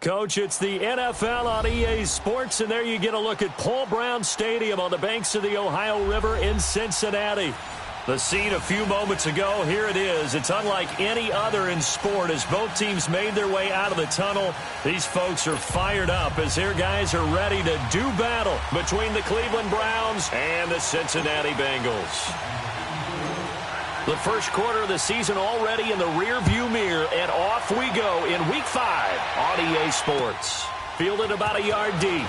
Coach. It's the NFL on EA Sports, and there you get a look at Paul Brown Stadium on the banks of the Ohio River in Cincinnati. The scene a few moments ago, here it is. It's unlike any other in sport as both teams made their way out of the tunnel. These folks are fired up as their guys are ready to do battle between the Cleveland Browns and the Cincinnati Bengals. The first quarter of the season already in the rearview mirror, and off we go in Week 5 on EA Sports. Fielded about a yard deep.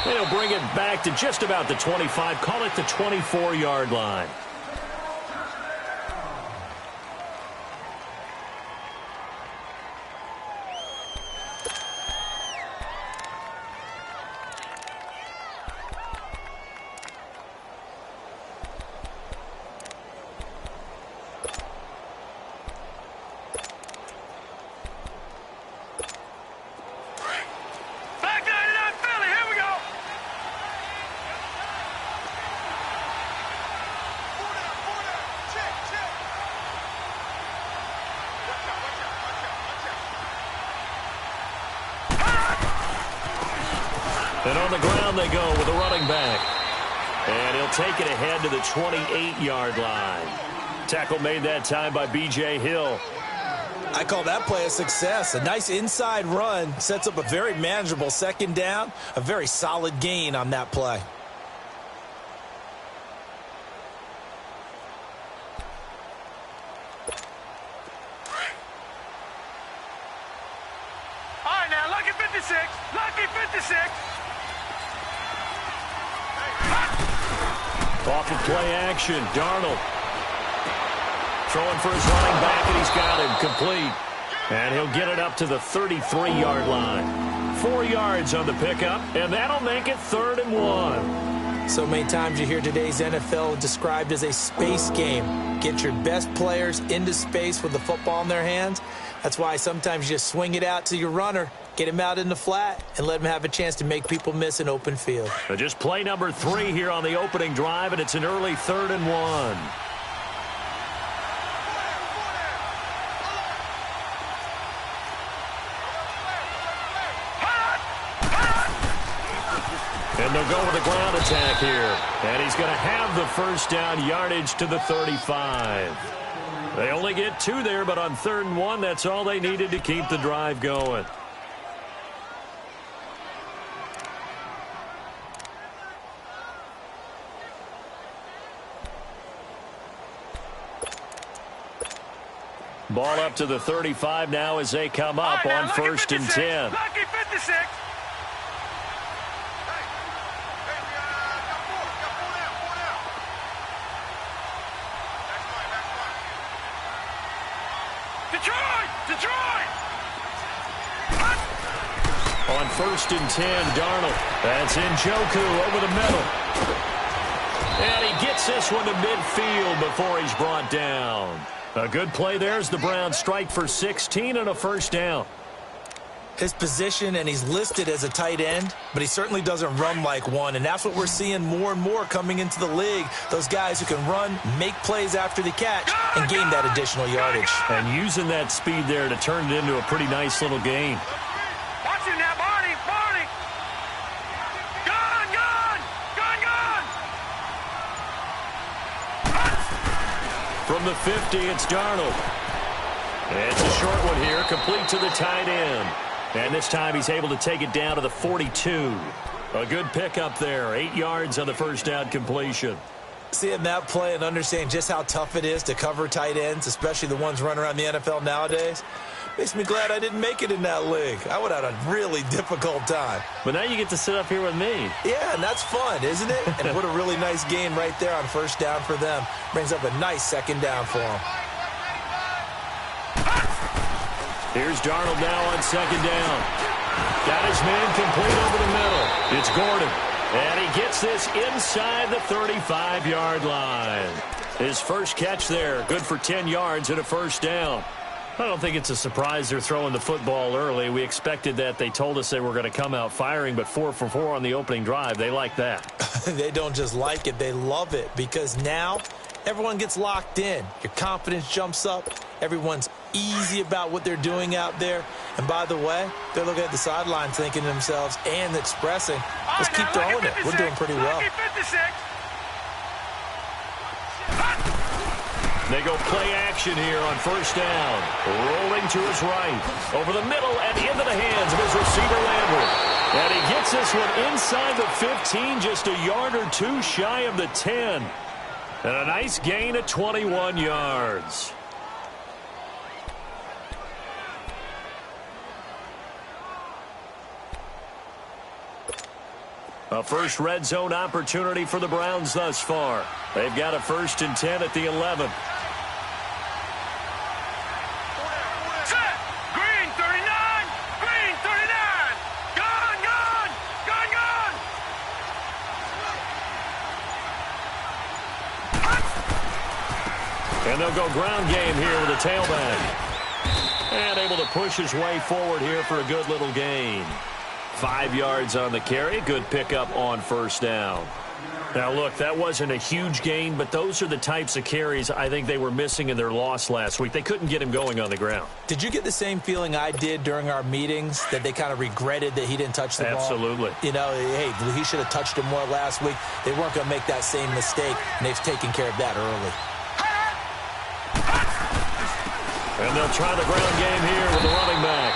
They'll bring it back to just about the 25, call it the 24-yard line. And on the ground they go with a running back. And he'll take it ahead to the 28-yard line. Tackle made that time by B.J. Hill. I call that play a success. A nice inside run sets up a very manageable second down. A very solid gain on that play. All right, now, lucky 56. Lucky 56. Off of play action, Darnold. Throwing for his running back, and he's got him complete. And he'll get it up to the 33-yard line. 4 yards on the pickup, and that'll make it 3rd and 1. So many times you hear today's NFL described as a space game. Get your best players into space with the football in their hands. That's why sometimes you just swing it out to your runner, get him out in the flat, and let him have a chance to make people miss an open field. Just play number 3 here on the opening drive, and it's an early 3rd and 1. And they'll go with a ground attack here. And he's going to have the first down, yardage to the 35. They only get 2 there, but on 3rd and 1, that's all they needed to keep the drive going. Ball up to the 35 now as they come up on 1st and 10. Lucky 56. Detroit! On 1st and 10, Darnold. That's Njoku over the middle. And he gets this one to midfield before he's brought down. A good play there as the Browns strike for 16 and a first down. His position, and he's listed as a tight end, but he certainly doesn't run like one, and that's what we're seeing more and more coming into the league. Those guys who can run, make plays after the catch, and gain that additional yardage. And using that speed there to turn it into a pretty nice little gain. Watch him now, Barney! Gone! From the 50, it's Darnold. It's a short one here, complete to the tight end. And this time he's able to take it down to the 42. A good pickup there, 8 yards on the first down completion. Seeing that play and understanding just how tough it is to cover tight ends, especially the ones running around the NFL nowadays, makes me glad I didn't make it in that league. I would have had a really difficult time. But now you get to sit up here with me. Yeah, and that's fun, isn't it? And what a really nice gain right there on first down for them. Brings up a nice second down for them. Here's Darnold now on 2nd down. Got his man complete over the middle. It's Gordon. And he gets this inside the 35-yard line. His first catch there, good for 10 yards and a first down. I don't think it's a surprise they're throwing the football early. We expected that. They told us they were going to come out firing, but 4 for 4 on the opening drive. They like that. They don't just like it, they love it, because now everyone gets locked in. Your confidence jumps up. Everyone's easy about what they're doing out there. And by the way, they're looking at the sideline thinking to themselves and expressing, let's keep throwing it. We're doing pretty well. They go play action here on first down. Rolling to his right. Over the middle and into the hands of his receiver, Landry. And he gets this one inside the 15, just a yard or two shy of the 10. And a nice gain of 21 yards. A first red zone opportunity for the Browns thus far. They've got a 1st and 10 at the 11. Set. Green 39. Green 39. Gone, gone, gone, gone. And they'll go ground game here with a tailback. And able to push his way forward here for a good little gain. 5 yards on the carry. Good pickup on first down. Now, look, that wasn't a huge gain, but those are the types of carries I think they were missing in their loss last week. They couldn't get him going on the ground. Did you get the same feeling I did during our meetings, that they kind of regretted that he didn't touch the ball? Absolutely. You know, hey, he should have touched him more last week. They weren't going to make that same mistake, and they've taken care of that early. And they'll try the ground game here with the running back.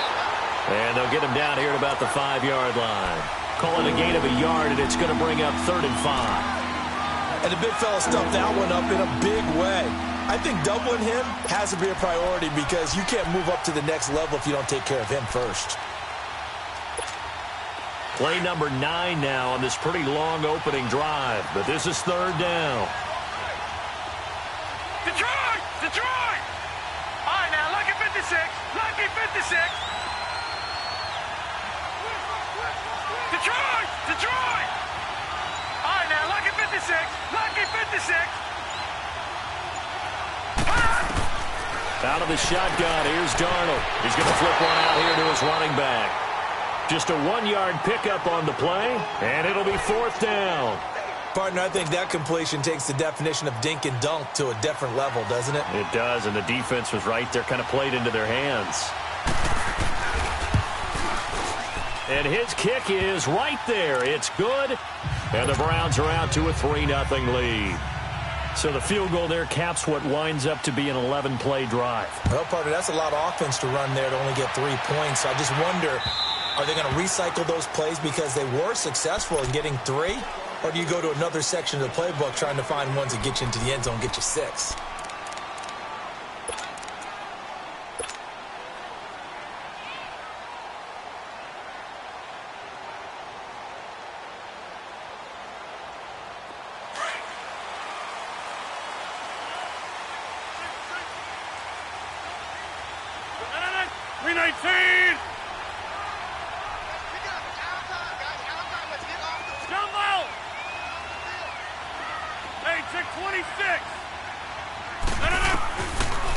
And they'll get him down here at about the 5-yard line. Call it a gain of a yard, and it's going to bring up 3rd and 5. And the big fella stuffed that one up in a big way. I think doubling him has to be a priority because you can't move up to the next level if you don't take care of him first. Play number 9 now on this pretty long opening drive. But this is 3rd down. Detroit! Detroit! All right, now, lucky 56. Lucky 56. Detroit! Detroit! All right, now, lucky 56. Lucky 56. Out of the shotgun, here's Darnold. He's going to flip one out here to his running back. Just a 1-yard pickup on the play, and it'll be 4th down. Partner, I think that completion takes the definition of dink and dunk to a different level, doesn't it? It does, and the defense was right there, kind of played into their hands. And his kick is right there. It's good. And the Browns are out to a 3-0 lead. So the field goal there caps what winds up to be an 11-play drive. Well, partner, that's a lot of offense to run there to only get 3 points. So I just wonder, are they going to recycle those plays because they were successful in getting 3? Or do you go to another section of the playbook trying to find ones that get you into the end zone, get you 6?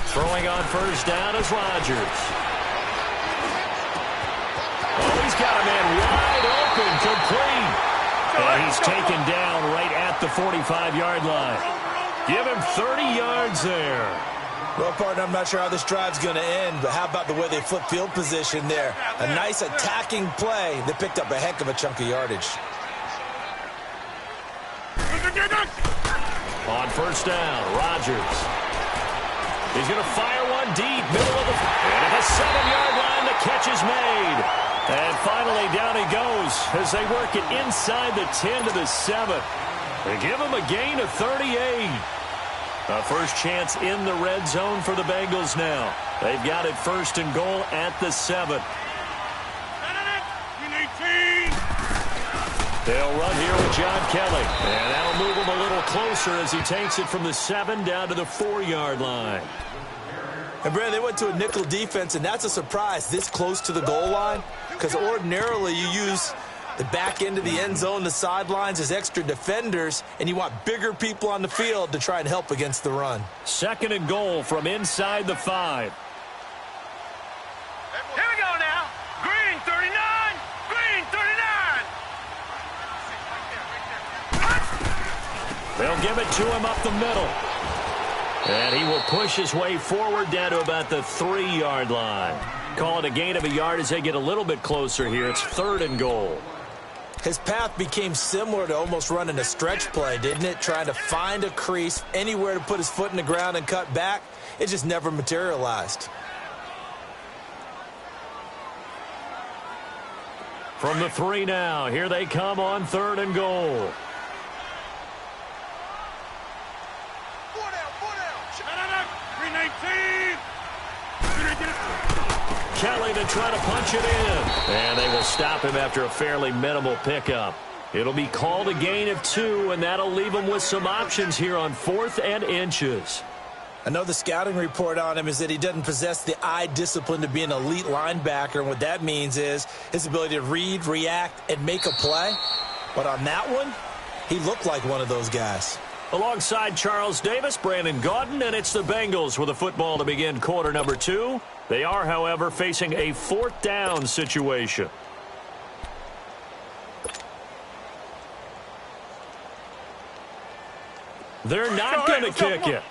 Throwing on first down is Rodgers. Oh, he's got a man wide open, complete. And he's taken down right at the 45-yard line. Give him 30 yards there. Well, partner, I'm not sure how this drive's going to end, but how about the way they flip field position there? A nice attacking play. They picked up a heck of a chunk of yardage. On first down, Rodgers. He's going to fire one deep, middle of the... And at the 7-yard line, the catch is made. And finally, down he goes as they work it inside the 10 to the 7. They give him a gain of 38. A first chance in the red zone for the Bengals now. They've got it 1st and goal at the 7. They'll run here with John Kelly. And that'll move him a little closer as he takes it from the 7 down to the 4-yard line. And, Brad, they went to a nickel defense, and that's a surprise this close to the goal line because ordinarily you use the back end of the end zone, the sidelines as extra defenders, and you want bigger people on the field to try and help against the run. 2nd and goal from inside the 5. Here we go now. Green 39. Green 39. They'll give it to him up the middle. And he will push his way forward down to about the 3-yard line. Call it a gain of a yard as they get a little bit closer here. It's 3rd and goal. His path became similar to almost running a stretch play, didn't it? Trying to find a crease, anywhere to put his foot in the ground and cut back. It just never materialized. From the 3 now, here they come on 3rd and goal. Kelly to try to punch it in. And they will stop him after a fairly minimal pickup. It'll be called a gain of 2, and that'll leave him with some options here on 4th and inches. I know the scouting report on him is that he doesn't possess the eye discipline to be an elite linebacker, and what that means is his ability to read, react, and make a play. But on that one, he looked like one of those guys. Alongside Charles Davis, Brandon Gaudin, and it's the Bengals with a football to begin quarter number 2. They are, however, facing a 4th down situation. They're not going to kick it.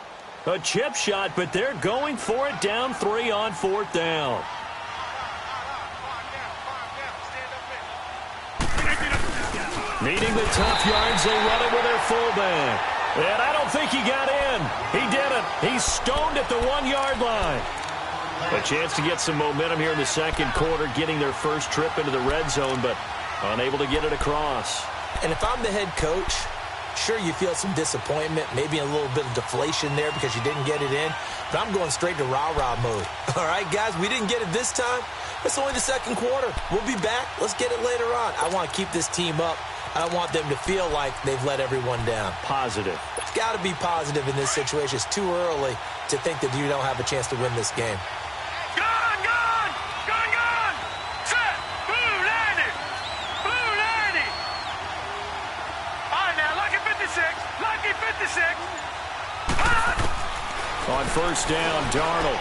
A chip shot, but they're going for it down 3 on 4th down. Needing the tough yards, they run it with their fullback. And I don't think he got in. He didn't. He's stoned at the 1-yard line. A chance to get some momentum here in the 2nd quarter, getting their first trip into the red zone, but unable to get it across. And if I'm the head coach, sure, you feel some disappointment, maybe a little bit of deflation there because you didn't get it in, but I'm going straight to rah-rah mode. All right, guys, we didn't get it this time. It's only the 2nd quarter. We'll be back. Let's get it later on. I want to keep this team up. I don't want them to feel like they've let everyone down. Positive. It's got to be positive in this situation. It's too early to think that you don't have a chance to win this game. Gone, gone! Gone, gone! Set! Blue landing! Blue landing! All right, now, lucky 56. Lucky 56. On 1st down, Darnold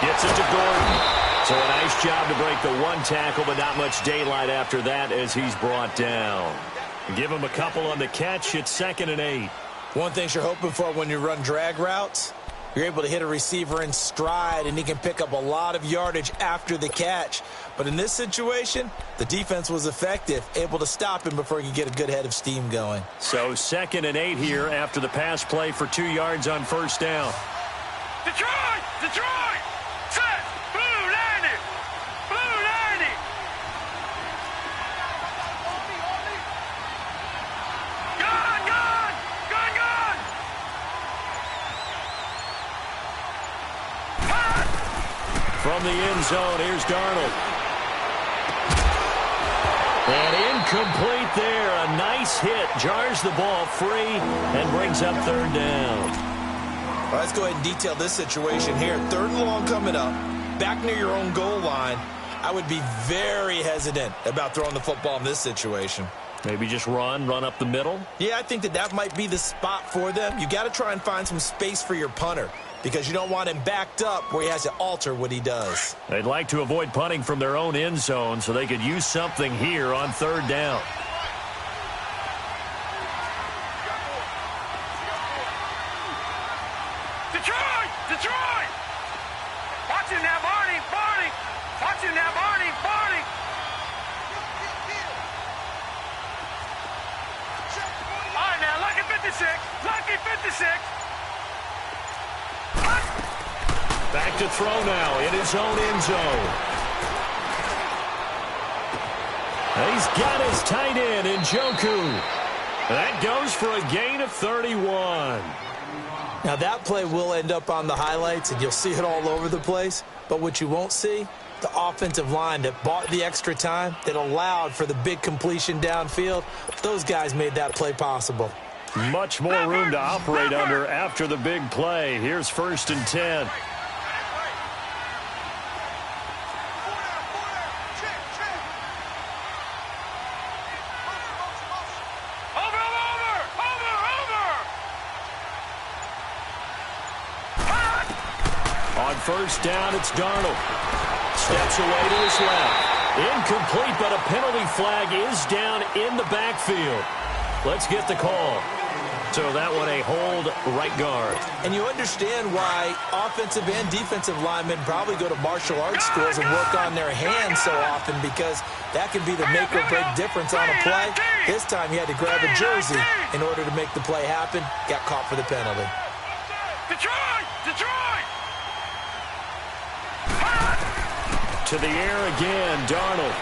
gets it to Gordon. So a nice job to break the 1 tackle, but not much daylight after that as he's brought down. Give him a couple on the catch. It's 2nd and 8. One thing you're hoping for when you run drag routes, you're able to hit a receiver in stride, and he can pick up a lot of yardage after the catch. But in this situation, the defense was effective, able to stop him before he could get a good head of steam going. So 2nd and 8 here after the pass play for 2 yards on 1st down. Detroit! Detroit! Set! Blue landing! Blue landing! Gone, gone! Gone, gone! From the end zone, here's Darnold. And incomplete there. A nice hit. Jars the ball free and brings up 3rd down. All right, let's go ahead and detail this situation here. 3rd and long coming up, back near your own goal line. I would be very hesitant about throwing the football in this situation. Maybe just run up the middle? Yeah, I think that might be the spot for them. You got to try and find some space for your punter because you don't want him backed up where he has to alter what he does. They'd like to avoid punting from their own end zone so they could use something here on 3rd down. Detroit! Detroit! Watch him now, Barney! Barney! Watch him now, Barney! Barney! All right, now, lucky 56! Lucky 56! Back to throw now in his own end zone. He's got his tight end in Njoku. That goes for a gain of 31. Now, that play will end up on the highlights, and you'll see it all over the place. But what you won't see, the offensive line that bought the extra time, that allowed for the big completion downfield, those guys made that play possible. Much more room to operate under after the big play. Here's 1st and 10. On 1st down, it's Darnold. Steps away to his left. Incomplete, but a penalty flag is down in the backfield. Let's get the call. So that one a hold right guard. And you understand why offensive and defensive linemen probably go to martial arts schools and work on their hands so often, because that can be the make or break difference on a play. This time he had to grab a jersey in order to make the play happen. Got caught for the penalty. Detroit! Detroit! To the air again, Darnold.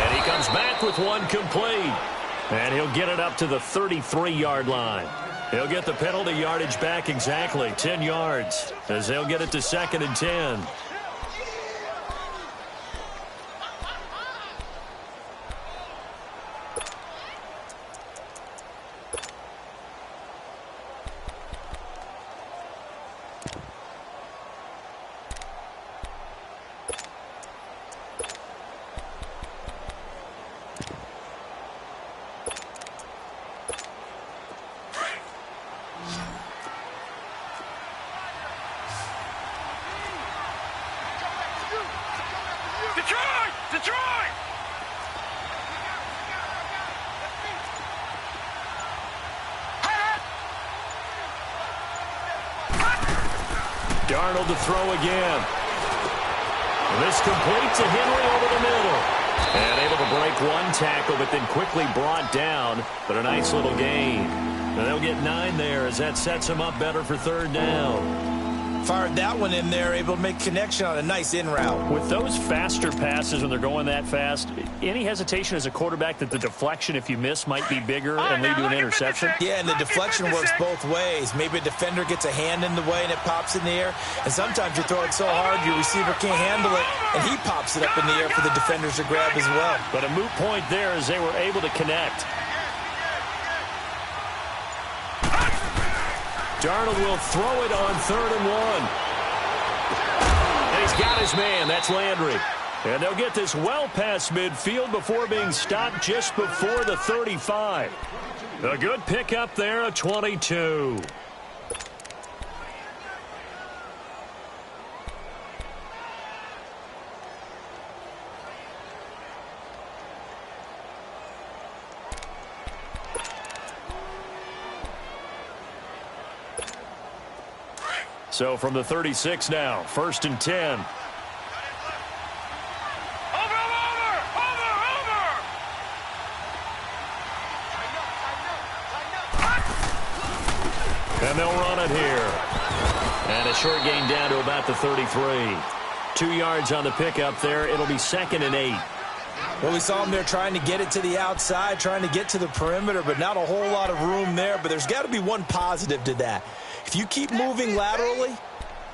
And he comes back with one complete. And he'll get it up to the 33-yard line. He'll get the penalty yardage back exactly, 10 yards, as they'll get it to 2nd and 10. Detroit! Detroit! Darnold to throw again. And this complete to Henry over the middle. And able to break one tackle, but then quickly brought down. But a nice little gain. And they'll get 9 there as that sets them up better for 3rd down. Fired that one in there, able to make connection on a nice in route. With those faster passes when they're going that fast, any hesitation as a quarterback that the deflection, if you miss, might be bigger and lead to an interception? Yeah, and the deflection works both ways. Maybe a defender gets a hand in the way and it pops in the air. And sometimes you throw it so hard your receiver can't handle it, and he pops it up in the air for the defenders to grab as well. But a moot point there as they were able to connect. Darnold will throw it on 3rd and 1. And he's got his man. That's Landry. And they'll get this well past midfield before being stopped just before the 35. A good pickup there, a 22. So from the 36 now, 1st and 10. Over! And they'll run it here. And a short gain down to about the 33. 2 yards on the pickup there. It'll be 2nd and 8. Well, we saw him there trying to get it to the outside, trying to get to the perimeter, but not a whole lot of room there. But there's got to be one positive to that. If you keep moving laterally,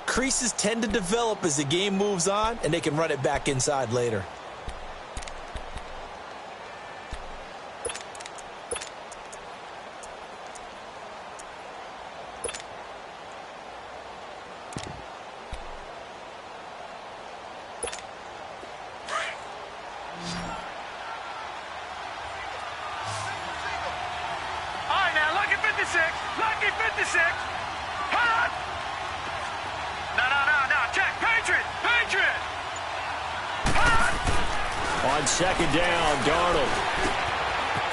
creases tend to develop as the game moves on, and they can run it back inside later. All right, now, lucky 56. Lucky 56. Hot! No. Check. Patriot. Patriot. Hot! On 2nd down, Darnold.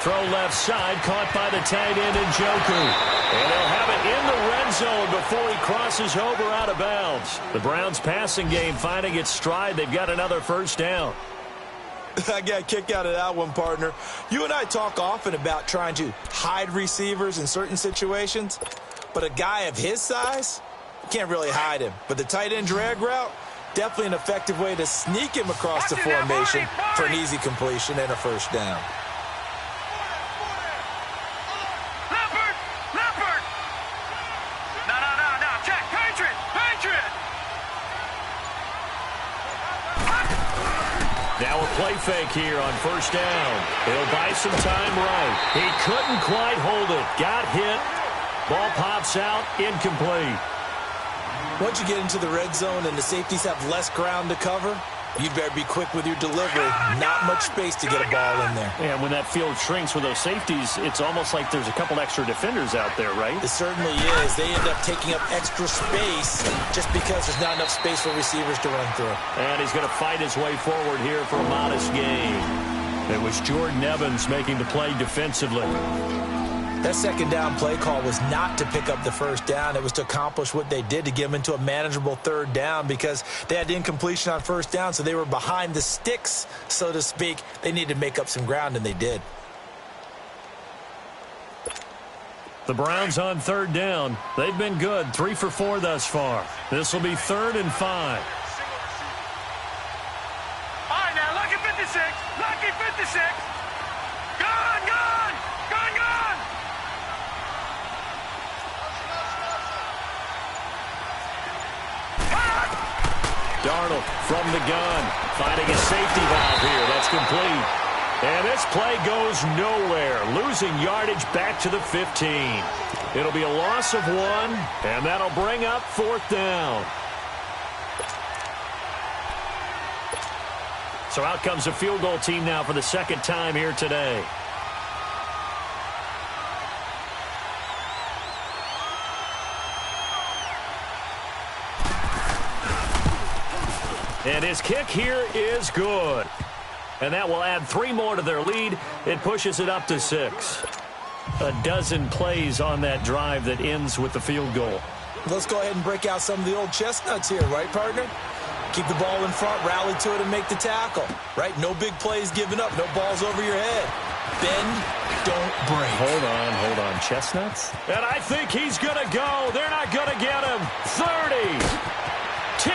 Throw left side, caught by the tight end Njoku. And they'll have it in the red zone before he crosses over out of bounds. The Browns passing game finding its stride. They've got another 1st down. I got a kick out of that one, partner. You and I talk often about trying to hide receivers in certain situations, but a guy of his size, you can't really hide him. But the tight end drag route, definitely an effective way to sneak him across the formation for an easy completion and a 1st down. Leopard. No. Check. Patriot. Now a play fake here on 1st down. He'll buy some time right. He couldn't quite hold it. Got hit. Ball pops out. Incomplete. Once you get into the red zone and the safeties have less ground to cover, you'd better be quick with your delivery. Not much space to get a ball in there. And when that field shrinks with those safeties, it's almost like there's a couple extra defenders out there, right? It certainly is. They end up taking up extra space just because there's not enough space for receivers to run through. And he's going to fight his way forward here for a modest gain. It was Jordan Evans making the play defensively. That second down play call was not to pick up the first down. It was to accomplish what they did, to get them into a manageable third down, because they had incompletion on first down, so they were behind the sticks, so to speak. They needed to make up some ground, and they did. The Browns on third down. They've been good, 3 for 4 thus far. This will be 3rd and 5. All right, now, lucky 56. Lucky 56. Gone, gone. Gone, gone. Darnold from the gun, finding a safety valve here. That's complete. And this play goes nowhere, losing yardage back to the 15. It'll be a loss of 1, and that'll bring up 4th down. So out comes a field goal team now for the second time here today. And his kick here is good. And that will add 3 more to their lead. It pushes it up to 6. A dozen plays on that drive that ends with the field goal. Let's go ahead and break out some of the old chestnuts here, right, partner? Keep the ball in front, rally to it, and make the tackle, right? No big plays given up, no balls over your head. Bend, don't break. Hold on. Chestnuts? And I think he's going to go. They're not going to get him. 30, 10,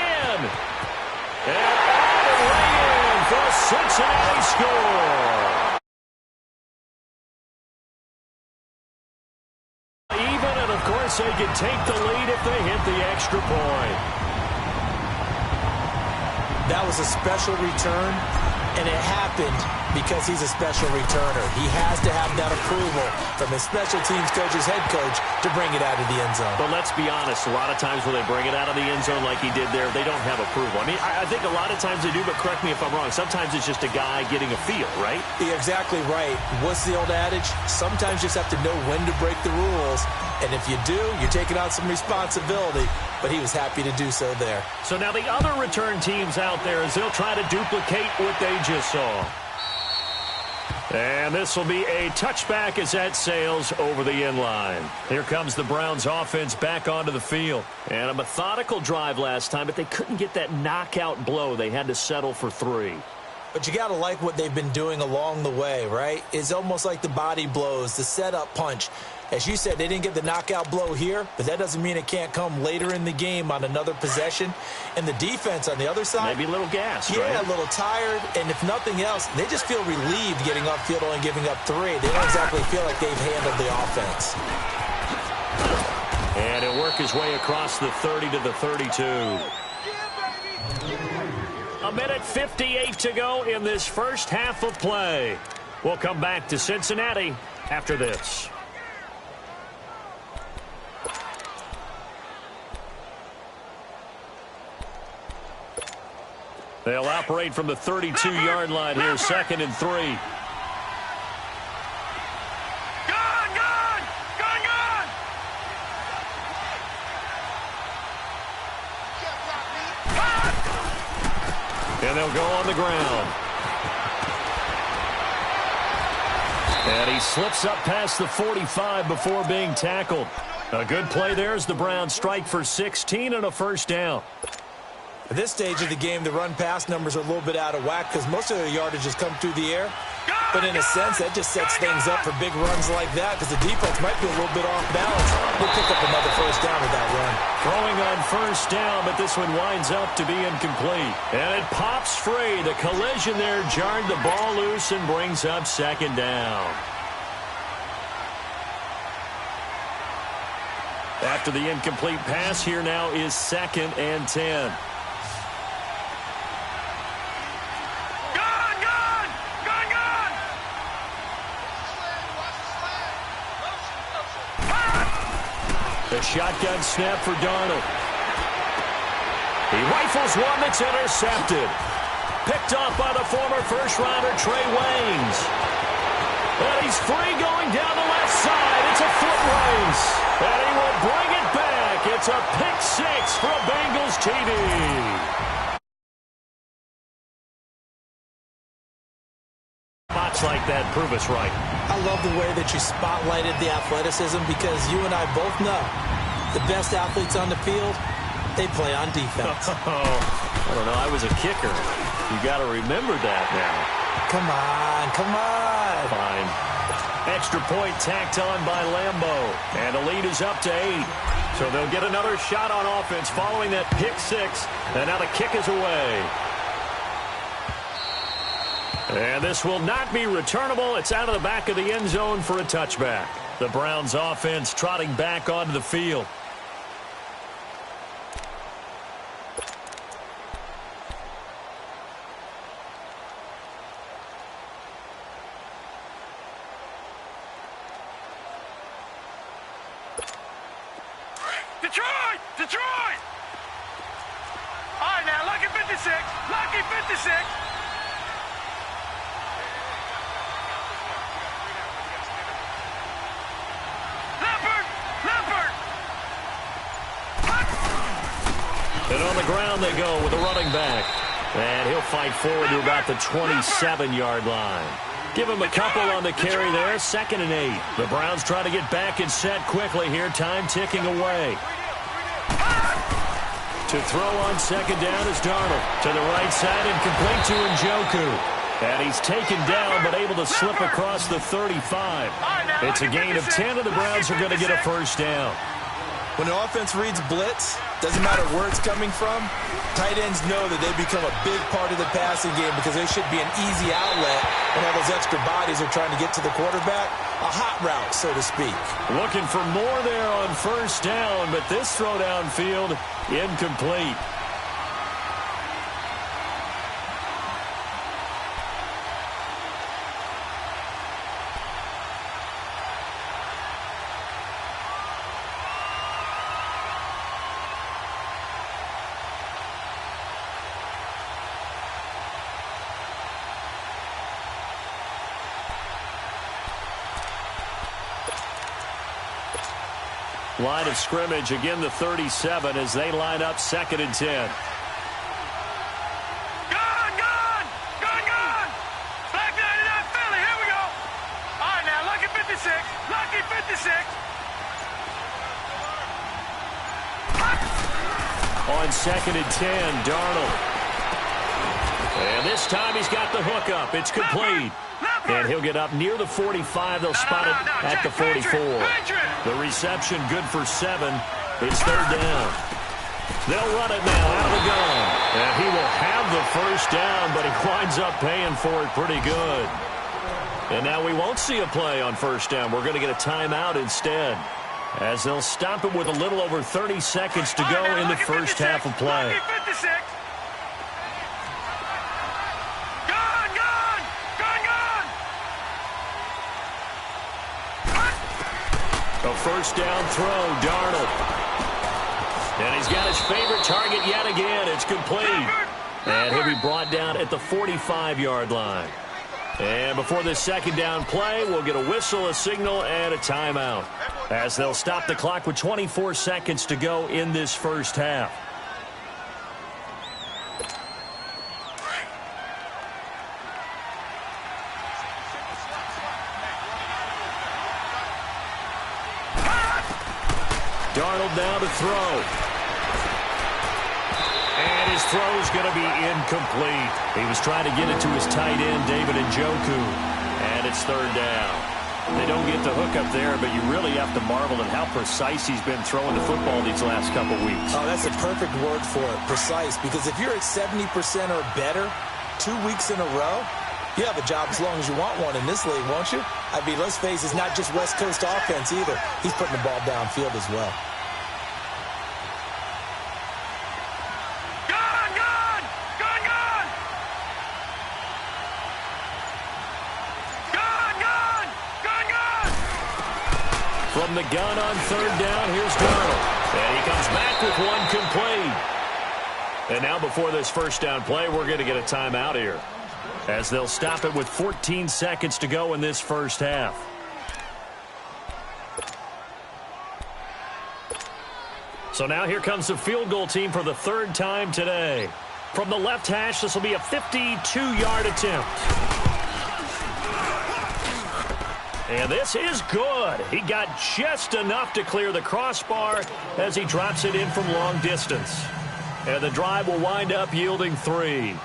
and lay in for a Cincinnati score. Even, and of course they can take the lead if they hit the extra point. That was a special return, and it happened because he's a special returner. He has to have that approval from his special teams coach, his head coach, to bring it out of the end zone. But let's be honest, a lot of times when they bring it out of the end zone like he did there, they don't have approval. I mean, I think a lot of times they do, but correct me if I'm wrong. Sometimes it's just a guy getting a feel, right? You're exactly right. What's the old adage? Sometimes you just have to know when to break the rules. And if you do, you're taking on some responsibility. But he was happy to do so there. So now the other return teams out there as they'll try to duplicate what they just saw. And this will be a touchback as that sails over the end line. Here comes the Browns offense back onto the field. And a methodical drive last time, but they couldn't get that knockout blow. They had to settle for 3. But you got to like what they've been doing along the way, right? It's almost like the body blows, the setup punch. As you said, they didn't get the knockout blow here, but that doesn't mean it can't come later in the game on another possession. And the defense on the other side, maybe a little gassed, yeah, right? A little tired. And if nothing else, they just feel relieved getting upfield only giving up 3. They don't exactly feel like they've handled the offense. And he'll work his way across the 30 to the 32. A minute 58 to go in this first half of play. We'll come back to Cincinnati after this. They'll operate from the 32-yard line here, 2nd and 3. Gone, gone. Gone, gone. And they'll go on the ground. And he slips up past the 45 before being tackled. A good play there as the Browns strike for 16 and a first down. At this stage of the game, the run-pass numbers are a little bit out of whack because most of their yardage has come through the air. But in a sense, that just sets things up for big runs like that because the defense might be a little bit off balance. We'll pick up another first down with that run. Throwing on first down, but this one winds up to be incomplete. And it pops free. The collision there jarred the ball loose and brings up 2nd down. After the incomplete pass, here now is 2nd and 10. The shotgun snap for Darnold. He rifles one that's intercepted. Picked off by the former first-rounder Trey Waynes. And he's free going down the left side. It's a foot race. And he will bring it back. It's a pick 6 for a Bengals TD. moments like that prove us right. I love the way that you spotlighted the athleticism because you and I both know the best athletes on the field, they play on defense. I don't know. I was a kicker. You got to remember that now. Come on, come on. Fine. Extra point tacked on by Lambo. And the lead is up to 8. So they'll get another shot on offense following that pick 6. And now the kick is away. And this will not be returnable. It's out of the back of the end zone for a touchback. The Browns offense trotting back onto the field. Detroit! Detroit! All right, now, lucky 56. Lucky 56. Leopard! Leopard! And on the ground they go with a running back. And he'll fight forward to about the 27-yard line. Give him a couple on the carry there. 2nd and 8. The Browns try to get back and set quickly here. Time ticking away. To throw on 2nd down is Darnold. To the right side and complete to Njoku. And he's taken down but able to slip across the 35. It's a gain of 10 and the Browns are going to get a first down. When the offense reads blitz, doesn't matter where it's coming from, tight ends know that they become a big part of the passing game because there should be an easy outlet when all those extra bodies are trying to get to the quarterback. A hot route, so to speak. Looking for more there on first down, but this throw downfield incomplete. Line of scrimmage, again the 37 as they line up 2nd and 10. Gun, gun! Gun, gun! Black 99 Philly, here we go. All right, now, lucky 56. Lucky 56. On 2nd and 10, Darnold. And this time he's got the hook up. It's complete. And he'll get up near the 45. They'll spot it at the 44. The reception good for 7. It's 3rd down. They'll run it now out of the gun. And he will have the first down, but he winds up paying for it pretty good. And now we won't see a play on first down. We're going to get a timeout instead, as they'll stop it with a little over 30 seconds to go in the first half of play. A first down throw, Darnold. And he's got his favorite target yet again. It's complete. And he'll be brought down at the 45-yard line. And before this 2nd down play, we'll get a whistle, a signal, and a timeout, as they'll stop the clock with 24 seconds to go in this first half. Darnold now to throw. And his throw's going to be incomplete. He was trying to get it to his tight end, David Njoku. And it's 3rd down. They don't get the hook up there, but you really have to marvel at how precise he's been throwing the football these last couple weeks. Oh, that's the perfect word for it, precise. Because if you're at 70% or better 2 weeks in a row, you have a job as long as you want one in this league, won't you? I mean, let's face it, it's not just West Coast offense either. He's putting the ball downfield as well. Gun, gun! Gun, gun! Gun, gun! Gun, gun! From the gun on 3rd down, here's Darnold. And he comes back with one complete. And now before this first down play, we're going to get a timeout here, as they'll stop it with 14 seconds to go in this first half. So now here comes the field goal team for the 3rd time today. From the left hash, this will be a 52-yard attempt. And this is good. He got just enough to clear the crossbar as he drops it in from long distance. And the drive will wind up yielding 3.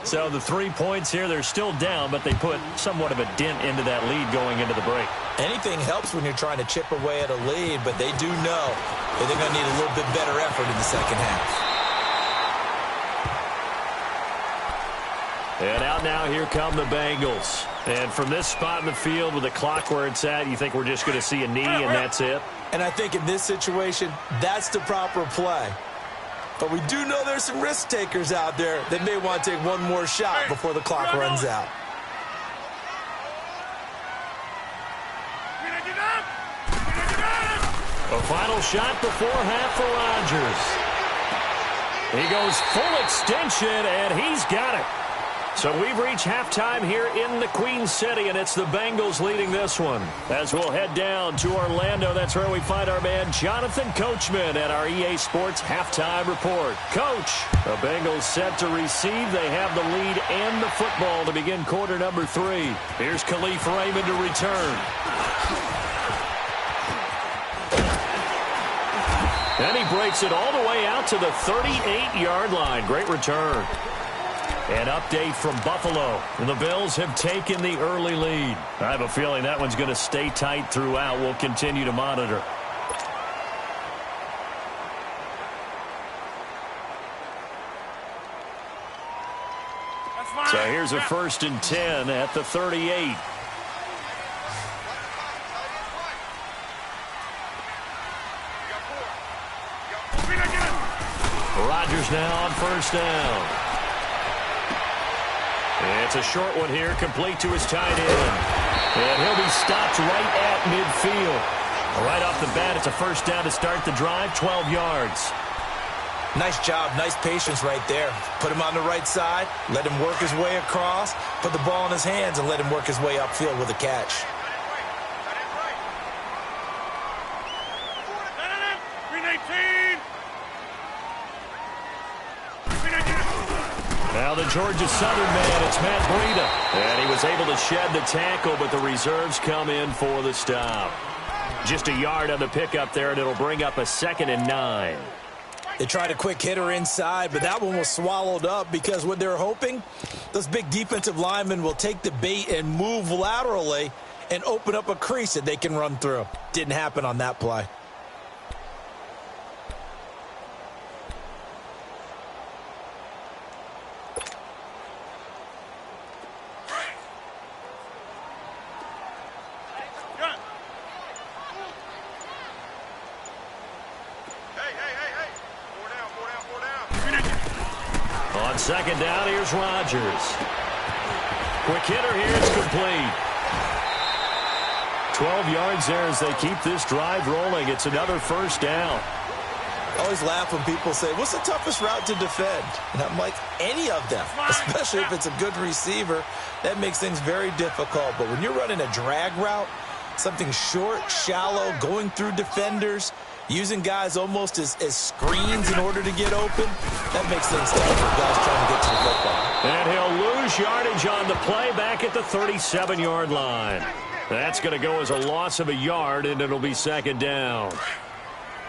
So the 3 points here, they're still down, but they put somewhat of a dent into that lead going into the break. Anything helps when you're trying to chip away at a lead, but they do know that they're going to need a little bit better effort in the second half. And out now, here come the Bengals. And from this spot in the field with the clock where it's at, you think we're just going to see a knee and that's it? And I think in this situation, that's the proper play. But we do know there's some risk takers out there that may want to take one more shot before the clock runs out. A final shot before half for Rodgers. He goes full extension, and he's got it. So we've reached halftime here in the Queen City, and it's the Bengals leading this one. As we'll head down to Orlando, that's where we find our man Jonathan Coachman at our EA Sports Halftime Report. Coach, the Bengals set to receive. They have the lead and the football to begin quarter number 3. Here's Khalif Raymond to return. And he breaks it all the way out to the 38-yard line. Great return. An update from Buffalo. The Bills have taken the early lead. I have a feeling that one's going to stay tight throughout. We'll continue to monitor. So here's a 1st and 10 at the 38. Rodgers now on 1st down. It's a short one here, complete to his tight end. And he'll be stopped right at midfield. Right off the bat, it's a 1st down to start the drive, 12 yards. Nice job, nice patience right there. Put him on the right side, let him work his way across, put the ball in his hands, and let him work his way upfield with a catch. Now the Georgia Southern man, it's Matt Breida. And he was able to shed the tackle, but the reserves come in for the stop. Just a yard on the pickup there, and it'll bring up a 2nd and 9. They tried a quick hitter inside, but that one was swallowed up because what they're hoping, those big defensive linemen will take the bait and move laterally and open up a crease that they can run through. Didn't happen on that play. On 2nd down, here's Rodgers. Quick hitter here, it's complete. 12 yards there as they keep this drive rolling. It's another 1st down. I always laugh when people say, what's the toughest route to defend? And I'm like, any of them, especially if it's a good receiver. That makes things very difficult. But when you're running a drag route, something short, shallow, going through defenders, using guys almost as screens in order to get open, that makes things tough for guys trying to get to the football. And he'll lose yardage on the play back at the 37-yard line. That's going to go as a loss of a yard, and it'll be 2nd down.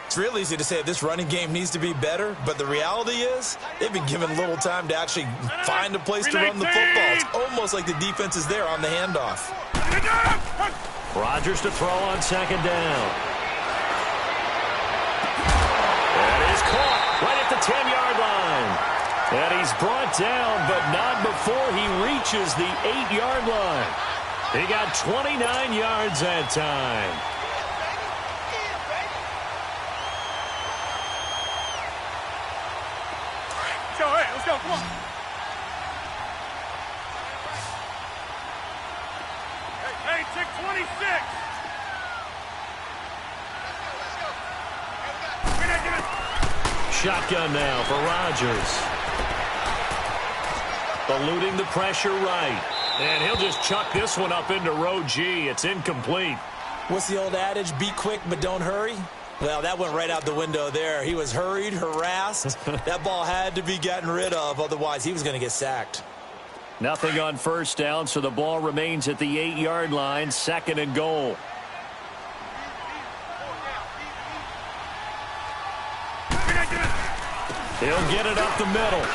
It's real easy to say this running game needs to be better, but the reality is they've been given little time to actually find a place to run the football. It's almost like the defense is there on the handoff. Rodgers to throw on 2nd down. And he's caught right at the 10-yard line. And he's brought down, but not before he reaches the 8-yard line. He got 29 yards that time. Let's go, come on. Hey, take 26. Shotgun now for Rodgers. Eluding the pressure right. And he'll just chuck this one up into row G. It's incomplete. What's the old adage? Be quick, but don't hurry? Well, that went right out the window there. He was hurried, harassed. That ball had to be gotten rid of, otherwise he was going to get sacked. Nothing on first down, so the ball remains at the 8-yard line, 2nd and goal. He'll get it up the middle.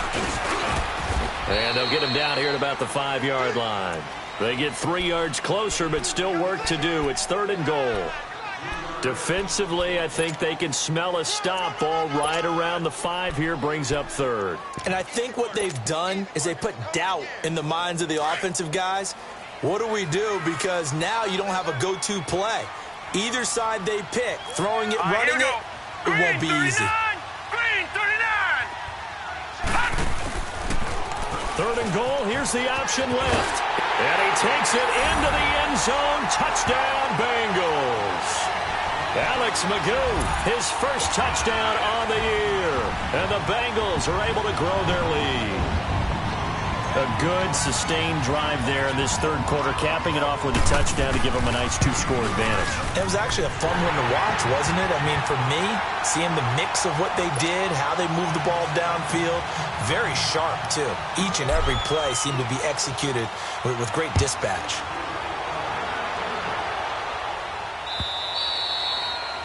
And they'll get him down here at about the 5-yard line. They get 3 yards closer, but still work to do. It's 3rd and goal. Defensively, I think they can smell a stop. Ball right around the 5 here, brings up 3rd. And I think what they've done is they put doubt in the minds of the offensive guys. What do we do? Because now you don't have a go-to play. Either side they pick, throwing it, running it, it won't be easy. Green 39. 3rd and goal. Here's the option left. And he takes it into the end zone. Touchdown, Bengals. Alex Magoo, his first touchdown on the year. And the Bengals are able to grow their lead. A good, sustained drive there in this 3rd quarter, capping it off with a touchdown to give them a nice 2-score advantage. It was actually a fun one to watch, wasn't it? I mean, for me, seeing the mix of what they did, how they moved the ball downfield, very sharp, too. Each and every play seemed to be executed with great dispatch.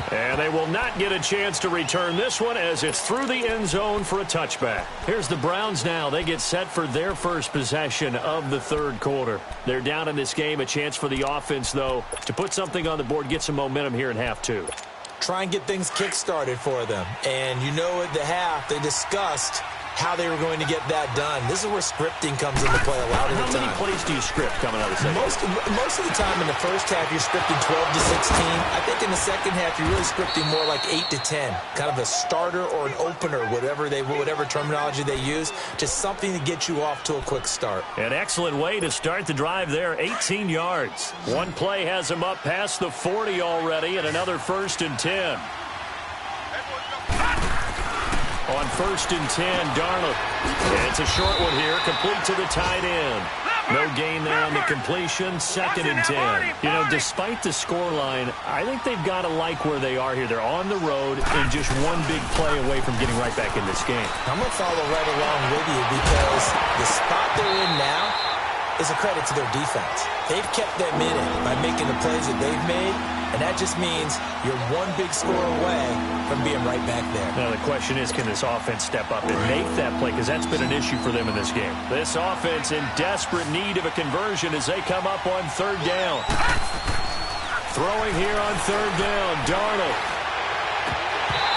And they will not get a chance to return this one as it's through the end zone for a touchback. Here's the Browns now. They get set for their first possession of the 3rd quarter. They're down in this game. A chance for the offense, though, to put something on the board, get some momentum here in half 2. Try and get things kick-started for them. And you know at the half, they discussed how they were going to get that done. This is where scripting comes into play a lot of the time. How many plays do you script coming out of the second? Most of the time in the first half, you're scripting 12 to 16. I think in the second half, you're really scripting more like 8 to 10. Kind of a starter or an opener, whatever terminology they use. Just something to get you off to a quick start. An excellent way to start the drive there, 18 yards. One play has them up past the 40 already, and another 1st and 10. On 1st and 10, Darnold. And it's a short one here, complete to the tight end. No gain there on the completion, 2nd and 10. You know, despite the scoreline, I think they've got to like where they are here. They're on the road and just one big play away from getting right back in this game. I'm going to follow right along with you because the spot they're in now is a credit to their defense. They've kept them in it by making the plays that they've made, and that just means you're one big score away from being right back there. Now the question is, can this offense step up and make that play? Because that's been an issue for them in this game. This offense in desperate need of a conversion as they come up on 3rd down. Throwing here on 3rd down, Darnold.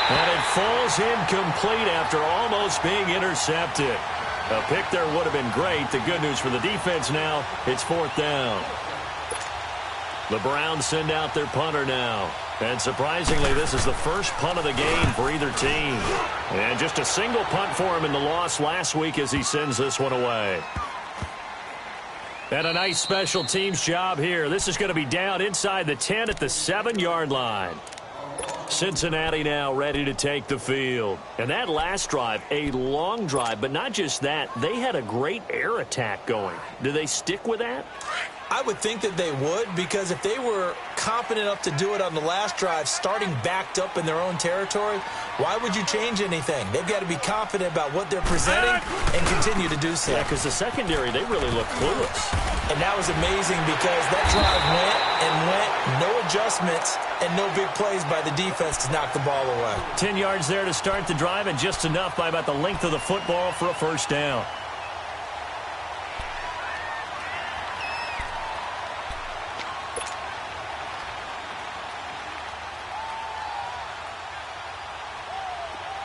And it falls incomplete after almost being intercepted. A pick there would have been great. The good news for the defense now, it's 4th down. The Browns send out their punter now. And surprisingly, this is the first punt of the game for either team. And just a single punt for him in the loss last week as he sends this one away. And a nice special teams job here. This is going to be down inside the 10 at the 7-yard line. Cincinnati now ready to take the field. And that last drive, a long drive, but not just that. They had a great air attack going. Do they stick with that? I would think that they would, because if they were confident enough to do it on the last drive, starting backed up in their own territory, why would you change anything? They've got to be confident about what they're presenting and continue to do so. Yeah, because the secondary, they really look clueless. And that was amazing because that drive went, no adjustments, and no big plays by the defense to knock the ball away. 10 yards there to start the drive, and just enough by about the length of the football for a 1st down.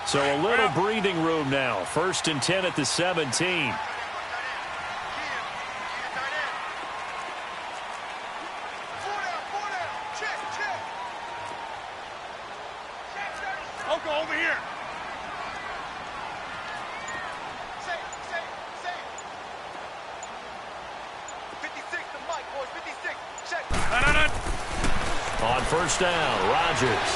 So a little breathing room now. 1st and 10 at the 17. Go over here. Safe. 56, the mic, boys. 56. Check. On 1st down, Rodgers.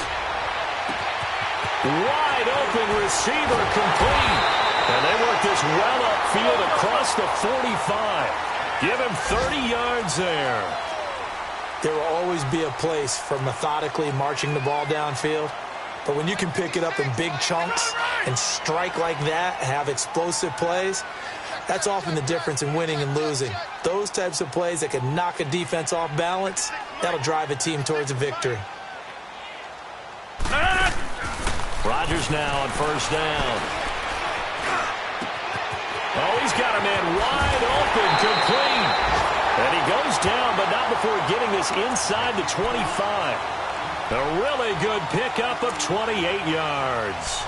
Wide open receiver, complete. And they work this well upfield across the 45. Give him 30 yards there. There will always be a place for methodically marching the ball downfield. But when you can pick it up in big chunks and strike like that, have explosive plays, That's often the difference in winning and losing. Those types of plays that can knock a defense off balance, that'll drive a team towards a victory. Rodgers now on first down. Oh, he's got a man wide open, complete. And he goes down, but not before getting this inside the 25. A really good pickup of 28 yards.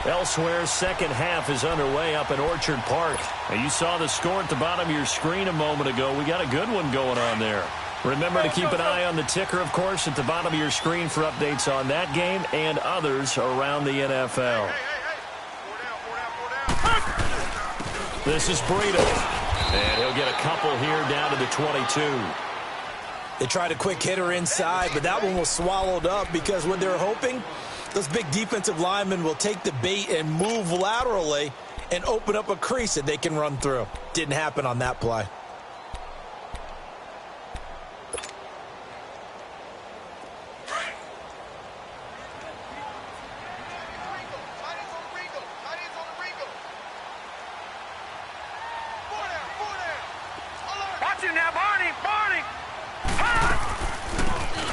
Elsewhere, second half is underway up in Orchard Park. And you saw the score at the bottom of your screen a moment ago. We got a good one going on there. Remember to keep an eye on the ticker, of course, at the bottom of your screen for updates on that game and others around the NFL. This is Breida. And he'll get a couple here down to the 22. They tried a quick hitter inside, but that one was swallowed up because when they're hoping, those big defensive linemen will take the bait and move laterally and open up a crease that they can run through. Didn't happen on that play.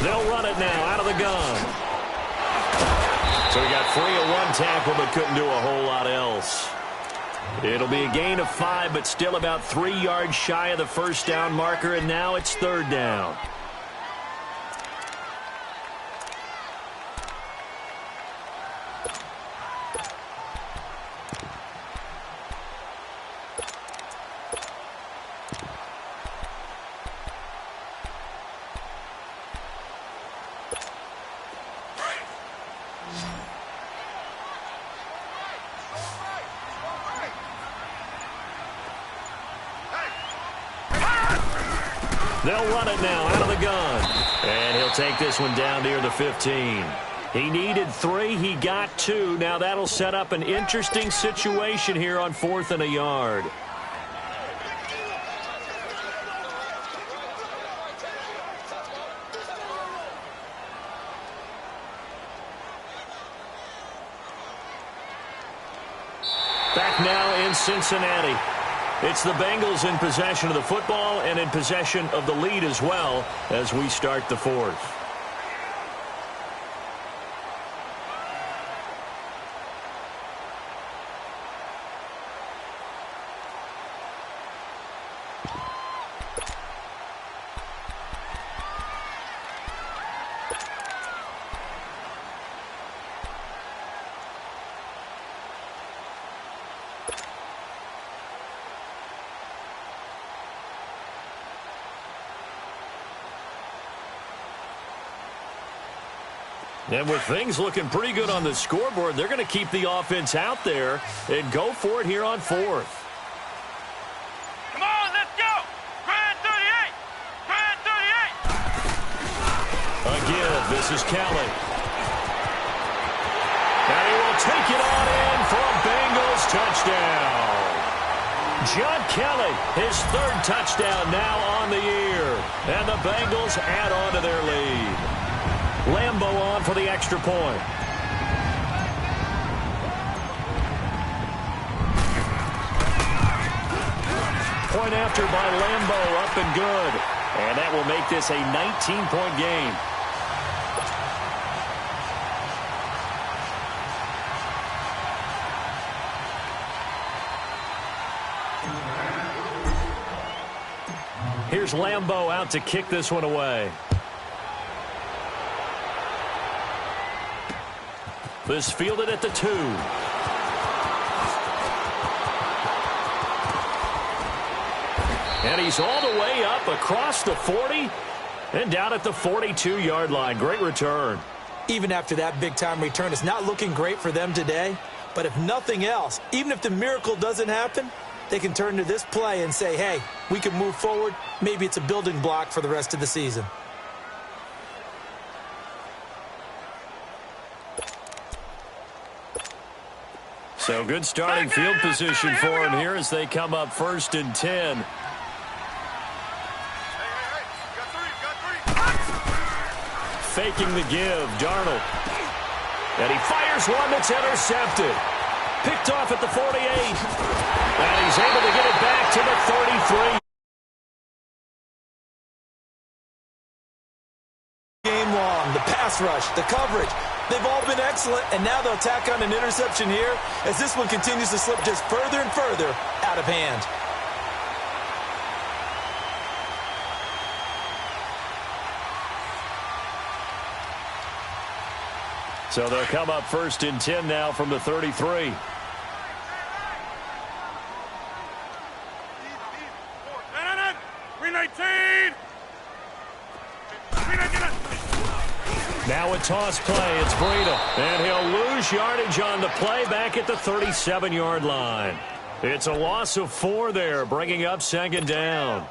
They'll run it now out of the gun. So he got free of one tackle but couldn't do a whole lot else. It'll be a gain of 5, but still about 3 yards shy of the first down marker, and now it's third down. They'll run it now out of the gun. And he'll take this one down near the 15. He needed 3. He got 2. Now that'll set up an interesting situation here on 4th and a yard. Back now in Cincinnati. It's the Bengals in possession of the football and in possession of the lead as well as we start the 4th. And with things looking pretty good on the scoreboard, they're going to keep the offense out there and go for it here on 4th. Come on, let's go! Grand 38! Grand 38! A give. This is Kelly. And he will take it on in for a Bengals touchdown. John Kelly, his 3rd touchdown now on the year. And the Bengals add on to their lead. Lambo on for the extra point. Point after by Lambo, up and good. And that will make this a 19-point game. Here's Lambo out to kick this one away. This fielded at the 2. And he's all the way up across the 40 and down at the 42-yard line. Great return. Even after that big-time return, it's not looking great for them today. But if nothing else, even if the miracle doesn't happen, they can turn to this play and say, hey, we can move forward. Maybe it's a building block for the rest of the season. So good starting field position for him here as they come up 1st and 10. Faking the give, Darnold. And he fires one that's intercepted. Picked off at the 48. And he's able to get it back to the 33. Game long, the pass rush, the coverage, they've all been excellent, and now they'll tack on an interception here as this one continues to slip just further and further out of hand. So they'll come up 1st and 10 now from the 33. Now a toss play. It's Breida. And he'll lose yardage on the play back at the 37-yard line. It's a loss of 4 there, bringing up 2nd down.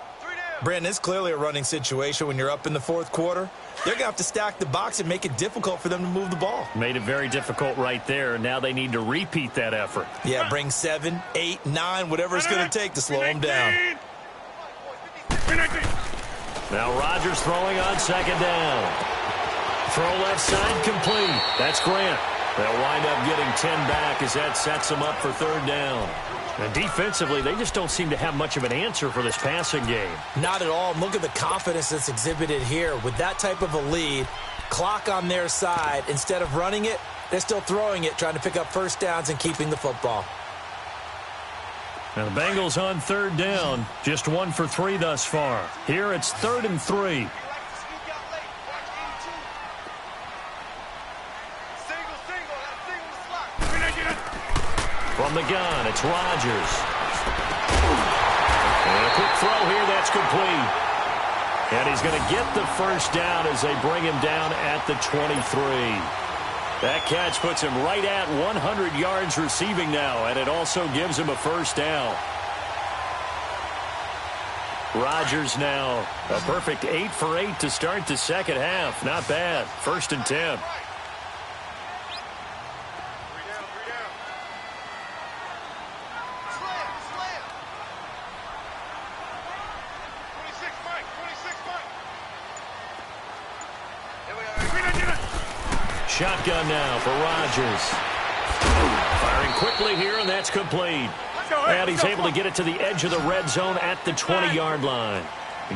Brandon, it's clearly a running situation when you're up in the 4th quarter. They're going to have to stack the box and make it difficult for them to move the ball. Made it very difficult right there. Now they need to repeat that effort. Yeah, bring 7, 8, 9, whatever it's going to take to slow them down. Now Rodgers throwing on 2nd down. Throw left side complete. That's Grant. They'll wind up getting 10 back as that sets them up for 3rd down. And defensively, they just don't seem to have much of an answer for this passing game. Not at all. Look at the confidence that's exhibited here. With that type of a lead, clock on their side, instead of running it, they're still throwing it, trying to pick up 1st downs and keeping the football. Now the Bengals on 3rd down, just 1 for 3 thus far. Here it's 3rd and 3. From the gun, it's Rodgers. And a quick throw here, that's complete. And he's going to get the 1st down as they bring him down at the 23. That catch puts him right at 100 yards receiving now, and it also gives him a 1st down. Rodgers now a perfect 8 for 8 to start the 2nd half. Not bad. 1st and 10. Shotgun now for Rodgers. Firing quickly here, and that's complete. And he's able to get it to the edge of the red zone at the 20-yard line.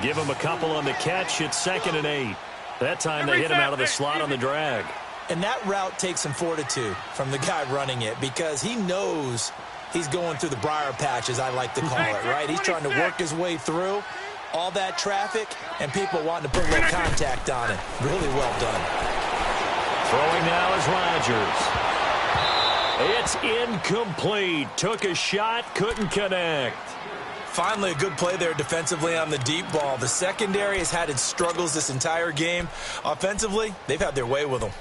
Give him a couple on the catch. It's 2nd and 8. That time they hit him out of the slot on the drag. And that route takes some fortitude from the guy running it because he knows he's going through the briar patch, as I like to call it, right? He's trying to work his way through all that traffic and people wanting to put a little contact on it. Really well done. Throwing now is Rodgers. It's incomplete. Took a shot, couldn't connect. Finally, a good play there defensively on the deep ball. The secondary has had its struggles this entire game. Offensively, they've had their way with them.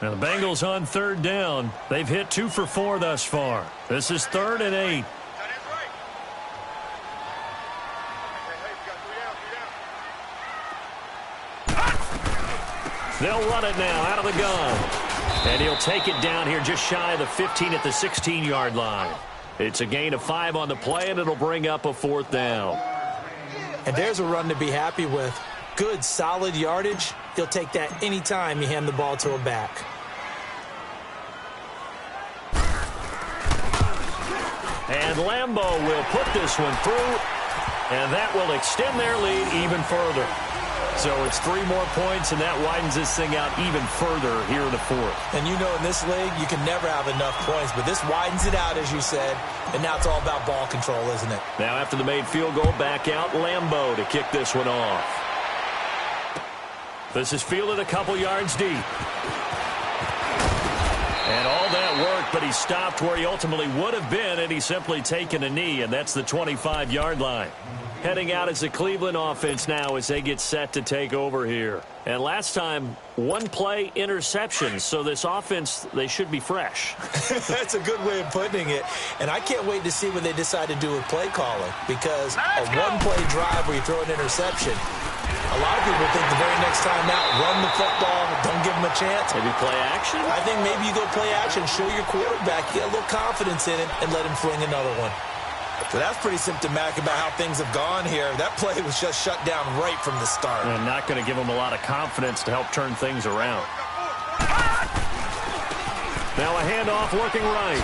Now the Bengals on 3rd down. They've hit 2 for 4 thus far. This is 3rd and 8. They'll run it now out of the gun. And he'll take it down here just shy of the 15 at the 16-yard line. It's a gain of 5 on the play, and it'll bring up a 4th down. And there's a run to be happy with. Good, solid yardage. He'll take that anytime you hand the ball to a back. And Lambeau will put this one through, and that will extend their lead even further. So it's 3 more points, and that widens this thing out even further here in the 4th. And you know in this league, you can never have enough points, but this widens it out, as you said, and now it's all about ball control, isn't it? Now after the made field goal, back out Lambeau to kick this one off. This is fielded a couple yards deep. And all that work, but he stopped where he ultimately would have been, and he's simply taken a knee, and that's the 25-yard line. Heading out as the Cleveland offense now as they get set to take over here. And last time, 1 play interception, so this offense, they should be fresh. That's a good way of putting it. And I can't wait to see what they decide to do with play calling, because a 1-play drive where you throw an interception, a lot of people think the very next time out, run the football, don't give them a chance. Maybe play action? I think maybe you go play action, show your quarterback, get a little confidence in it, and let him fling another one. So that's pretty symptomatic about how things have gone here. That play was just shut down right from the start. And not going to give them a lot of confidence to help turn things around. Now a handoff looking right.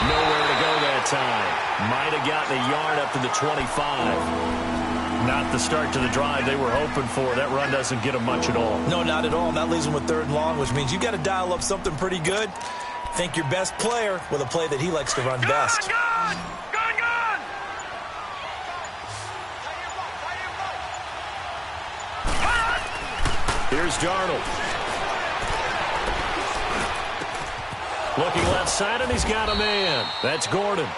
Nowhere to go that time. Might have gotten a yard up to the 25. Not the start to the drive they were hoping for. That run doesn't get them much at all. No, not at all. And that leaves them with 3rd and long, which means you got to dial up something pretty good. Think your best player with a play that he likes to run best. Here's Darnold. Looking left side, and he's got a man. That's Gordon.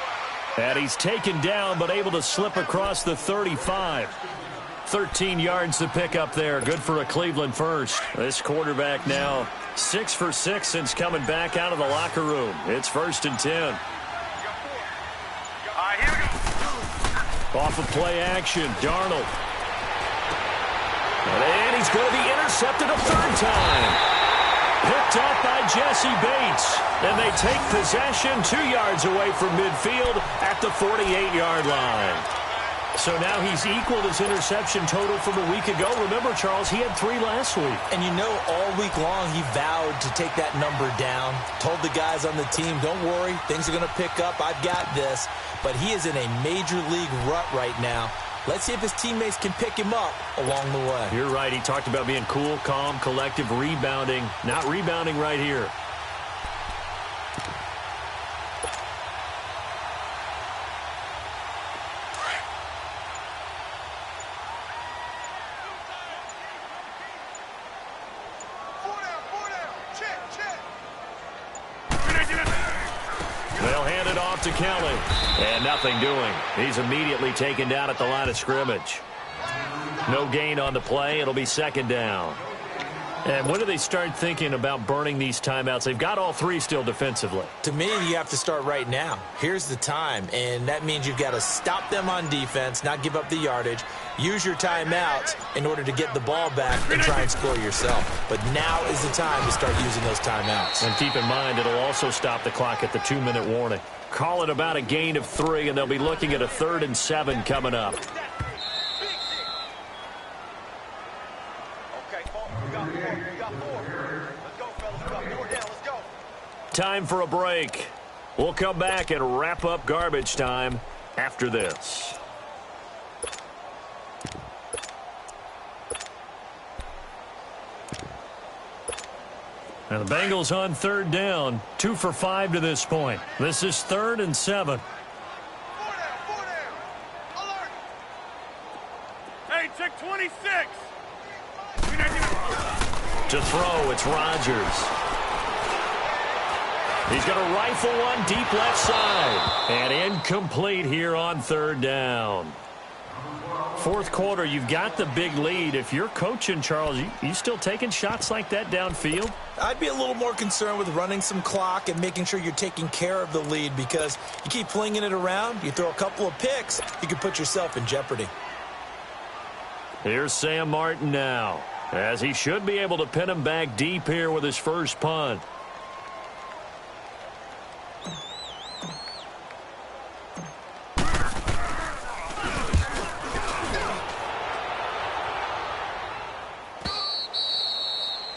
And he's taken down, but able to slip across the 35. 13 yards to pick up there. Good for a Cleveland first. This quarterback now 6 for 6 since coming back out of the locker room. It's 1st and 10. Off of play action, Darnold. And he's going to be intercepted a 3rd time. Picked up by Jesse Bates. And they take possession 2 yards away from midfield at the 48-yard line. So now he's equaled his interception total from a week ago. Remember, Charles, he had 3 last week. And you know, all week long he vowed to take that number down. Told the guys on the team, don't worry, things are going to pick up. I've got this. But he is in a major league rut right now. Let's see if his teammates can pick him up along the way. You're right. He talked about being cool, calm, collective, rebounding. Not rebounding right here. They'll hand it off to Kelly. And nothing doing. He's immediately taken down at the line of scrimmage. No gain on the play. It'll be 2nd down. And when do they start thinking about burning these timeouts? They've got all 3 still defensively. To me, you have to start right now. Here's the time, and that means you've got to stop them on defense, not give up the yardage, use your timeouts in order to get the ball back and try and score yourself. But now is the time to start using those timeouts. And keep in mind, it'll also stop the clock at the 2-minute warning. Call it about a gain of 3, and they'll be looking at a 3rd and 7 coming up. Time for a break. We'll come back and wrap up garbage time after this. And the Bengals on 3rd down. 2 for 5 to this point. This is 3rd and 7. Hey, check 26. To throw, it's Rodgers. He's going to rifle one deep left side. And incomplete here on 3rd down. 4th quarter, you've got the big lead. If you're coaching, Charles, you still taking shots like that downfield? I'd be a little more concerned with running some clock and making sure you're taking care of the lead, because you keep flinging it around, you throw a couple of picks, you can put yourself in jeopardy. Here's Sam Martin now, as he should be able to pin him back deep here with his first punt.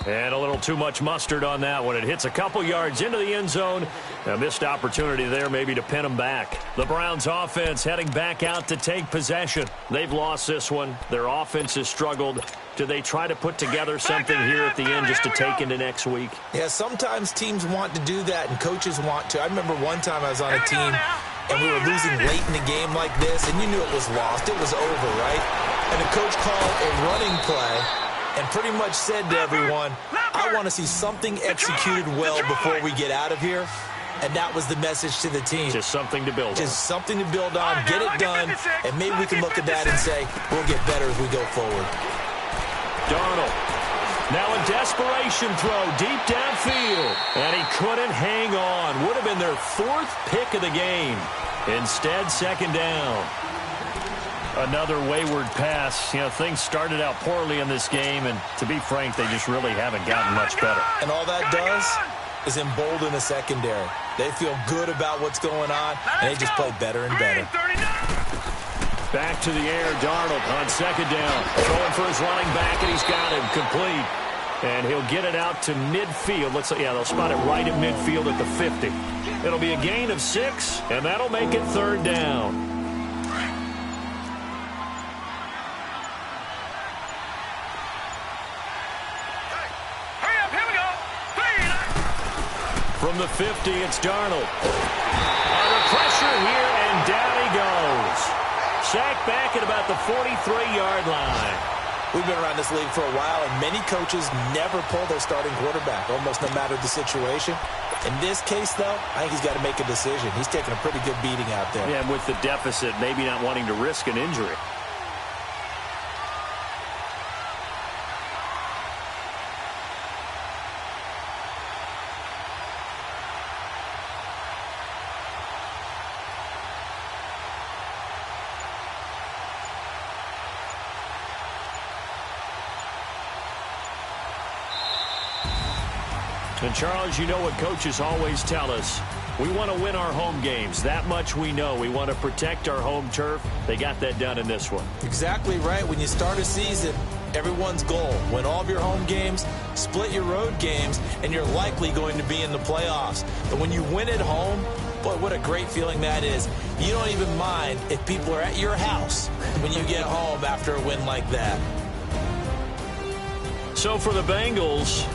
And a little too much mustard on that one. It hits a couple yards into the end zone. A missed opportunity there maybe to pin them back. The Browns offense heading back out to take possession. They've lost this one. Their offense has struggled. Do they try to put together something here at the end just to take into next week? Yeah, sometimes teams want to do that and coaches want to. I remember one time I was on a team and we were losing late in the game like this, and you knew it was lost. It was over, right? And the coach called a running play and pretty much said to everyone, I want to see something executed well before we get out of here. And that was the message to the team. Just something to build on. Just something to build on, get it done, and maybe we can look at that and say, we'll get better as we go forward. Darnold. Now a desperation throw deep downfield. And he couldn't hang on. Would have been their 4th pick of the game. Instead, 2nd down. Another wayward pass. You know, things started out poorly in this game, and to be frank, they just really haven't gotten much better. And all that does is embolden a secondary. They feel good about what's going on, and they just play better and better. Back to the air, Darnold on second down. Throwing for his running back, and he's got him complete. And he'll get it out to midfield. Looks like, yeah, they'll spot it right at midfield at the 50. It'll be a gain of 6, and that'll make it third down. Hurry up, here we go. From the 50, it's Darnold. Under pressure here, and down he goes. Sacked back at about the 43-yard line. We've been around this league for a while, and many coaches never pull their starting quarterback, almost no matter the situation. In this case, though, I think he's got to make a decision. He's taking a pretty good beating out there. Yeah, and with the deficit, maybe not wanting to risk an injury. And, Charles, you know what coaches always tell us. We want to win our home games. That much we know. We want to protect our home turf. They got that done in this one. Exactly right. When you start a season, everyone's goal, win all of your home games, split your road games, and you're likely going to be in the playoffs. But when you win at home, boy, what a great feeling that is. You don't even mind if people are at your house when you get home after a win like that. So for the Bengals,